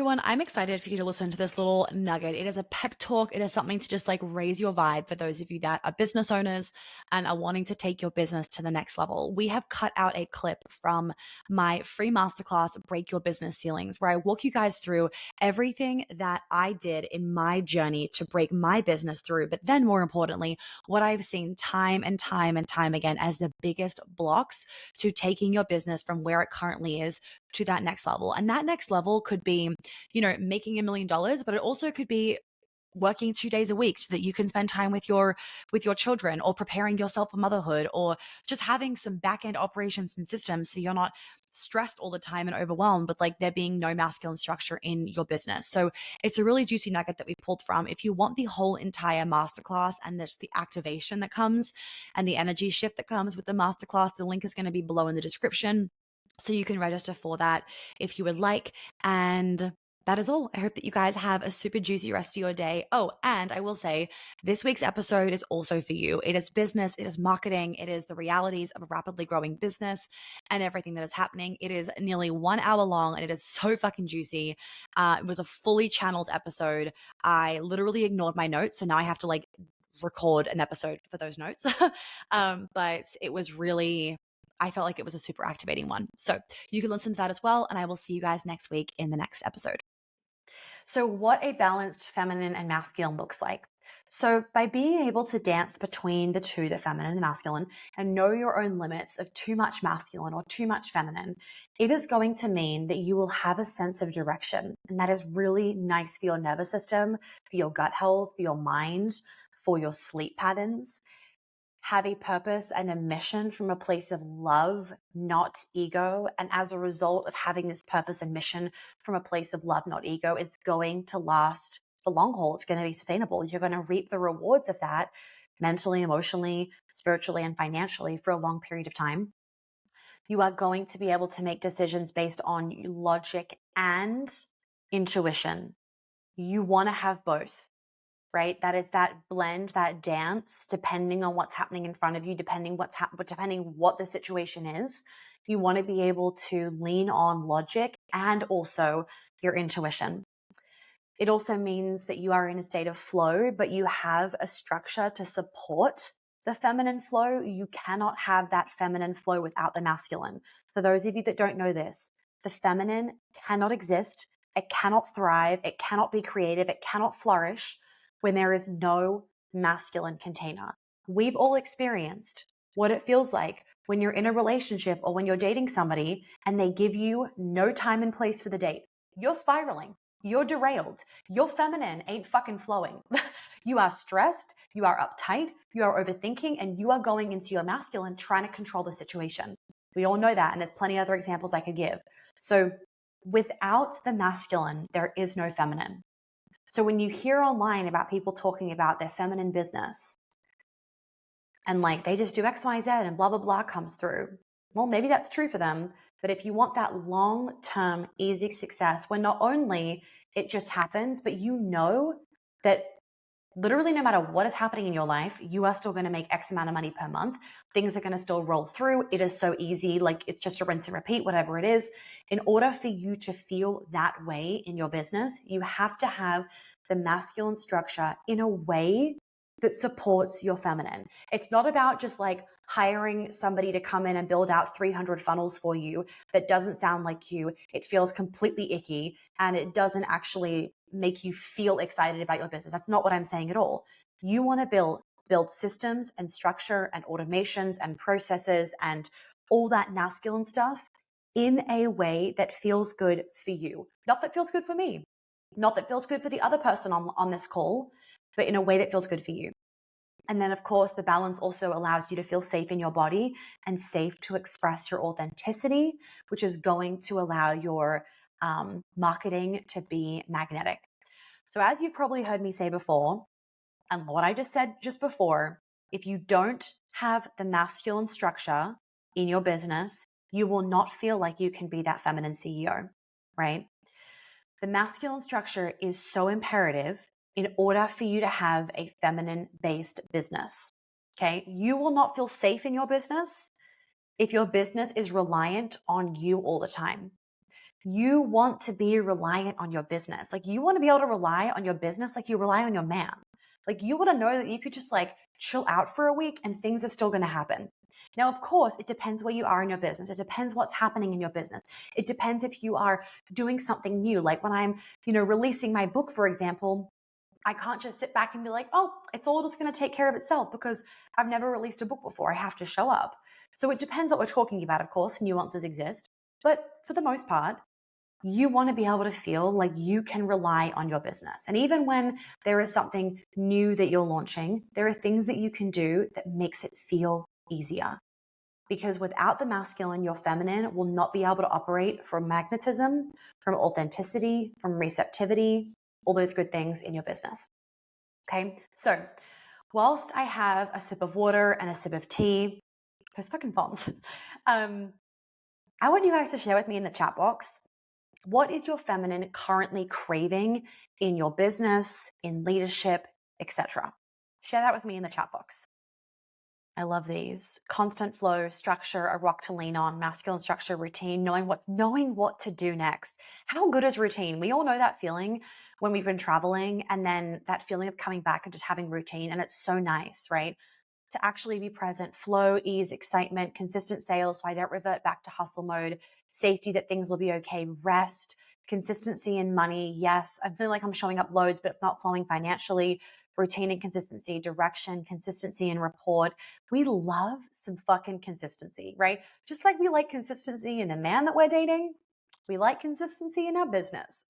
everyone, I'm excited for you to listen to this little nugget. It is a pep talk. It is something to just like raise your vibe for those of you that are business owners and are wanting to take your business to the next level. We have cut out a clip from my free masterclass, Break Your Business Ceilings, where I walk you guys through everything that I did in my journey to break my business through. But then more importantly, what I've seen time and time and time again as the biggest blocks to taking your business from where it currently is to that next level. And that next level could be, making $1 million, but it also could be working 2 days a week so that you can spend time with your children, or preparing yourself for motherhood, or just having some back end operations and systems so you're not stressed all the time and overwhelmed, but like there being no masculine structure in your business. So it's a really juicy nugget that we pulled from. If you want the whole entire masterclass and there's the activation that comes and the energy shift that comes with the masterclass, the link is going to be below in the description, so you can register for that if you would like. And that is all. I hope that you guys have a super juicy rest of your day. Oh, and I will say this week's episode is also for you. It is business, it is marketing, it is the realities of a rapidly growing business and everything that is happening. It is nearly 1 hour long and it is so fucking juicy. It was a fully channeled episode. I literally ignored my notes, so now I have to like record an episode for those notes. But it was really, I felt like it was a super activating one. So you can listen to that as well. And I will see you guys next week in the next episode. So, what a balanced feminine and masculine looks like. So, by being able to dance between the two, the feminine and the masculine, and know your own limits of too much masculine or too much feminine, it is going to mean that you will have a sense of direction. And that is really nice for your nervous system, for your gut health, for your mind, for your sleep patterns. Have a purpose and a mission from a place of love, not ego. And as a result of having this purpose and mission from a place of love, not ego, it's going to last the long haul. It's going to be sustainable. You're going to reap the rewards of that mentally, emotionally, spiritually, and financially for a long period of time. You are going to be able to make decisions based on logic and intuition. You want to have both, right? That is that blend, that dance, depending on what's happening in front of you, depending what the situation is. You want to be able to lean on logic and also your intuition. It also means that you are in a state of flow, but you have a structure to support the feminine flow. You cannot have that feminine flow without the masculine. For those of you that don't know this, the feminine cannot exist. It cannot thrive. It cannot be creative. It cannot flourish when there is no masculine container. We've all experienced what it feels like when you're in a relationship or when you're dating somebody and they give you no time and place for the date. You're spiraling. You're derailed. Your feminine ain't fucking flowing. You are stressed. You are uptight. You are overthinking, and you are going into your masculine trying to control the situation. We all know that. And there's plenty of other examples I could give. So without the masculine, there is no feminine. So when you hear online about people talking about their feminine business and like they just do X, Y, Z and blah, blah, blah comes through, well, maybe that's true for them. But if you want that long-term easy success where not only it just happens, but you know that literally no matter what is happening in your life, you are still going to make X amount of money per month. Things are going to still roll through. It is so easy. Like it's just a rinse and repeat, whatever it is. In order for you to feel that way in your business, you have to have the masculine structure in a way that supports your feminine. It's not about just like hiring somebody to come in and build out 300 funnels for you that doesn't sound like you. It feels completely icky and it doesn't actually make you feel excited about your business. That's not what I'm saying at all. You want to build systems and structure and automations and processes and all that masculine stuff in a way that feels good for you. Not that feels good for me, not that feels good for the other person on this call, but in a way that feels good for you. And then, of course, the balance also allows you to feel safe in your body and safe to express your authenticity, which is going to allow your marketing to be magnetic. So as you've probably heard me say before, and what I just said just before, if you don't have the masculine structure in your business, you will not feel like you can be that feminine CEO, right? The masculine structure is so imperative in order for you to have a feminine-based business, okay? You will not feel safe in your business if your business is reliant on you all the time. You want to be reliant on your business. Like you want to be able to rely on your business like you rely on your man. Like you want to know that you could just like chill out for a week and things are still going to happen. Now, of course, it depends where you are in your business. It depends what's happening in your business. It depends if you are doing something new. Like when I'm, releasing my book, for example, I can't just sit back and be like, oh, it's all just going to take care of itself because I've never released a book before. I have to show up. So it depends what we're talking about. Of course, nuances exist. But for the most part, you want to be able to feel like you can rely on your business. And even when there is something new that you're launching, there are things that you can do that makes it feel easier. Because without the masculine, your feminine will not be able to operate from magnetism, from authenticity, from receptivity, all those good things in your business. Okay, so whilst I have a sip of water and a sip of tea, those fucking phones, I want you guys to share with me in the chat box, what is your feminine currently craving in your business, in leadership, etc.? Share that with me in the chat box. I love these. Constant flow, structure, a rock to lean on, masculine structure, routine, knowing what to do next. How good is routine? We all know that feeling when we've been traveling and then that feeling of coming back and just having routine. And it's so nice, right? To actually be present, flow, ease, excitement, consistent sales so I don't revert back to hustle mode, safety that things will be okay, rest, consistency in money. Yes, I feel like I'm showing up loads, but it's not flowing financially. Routine and consistency, direction, consistency and report. We love some fucking consistency, right? Just like we like consistency in the man that we're dating, we like consistency in our business.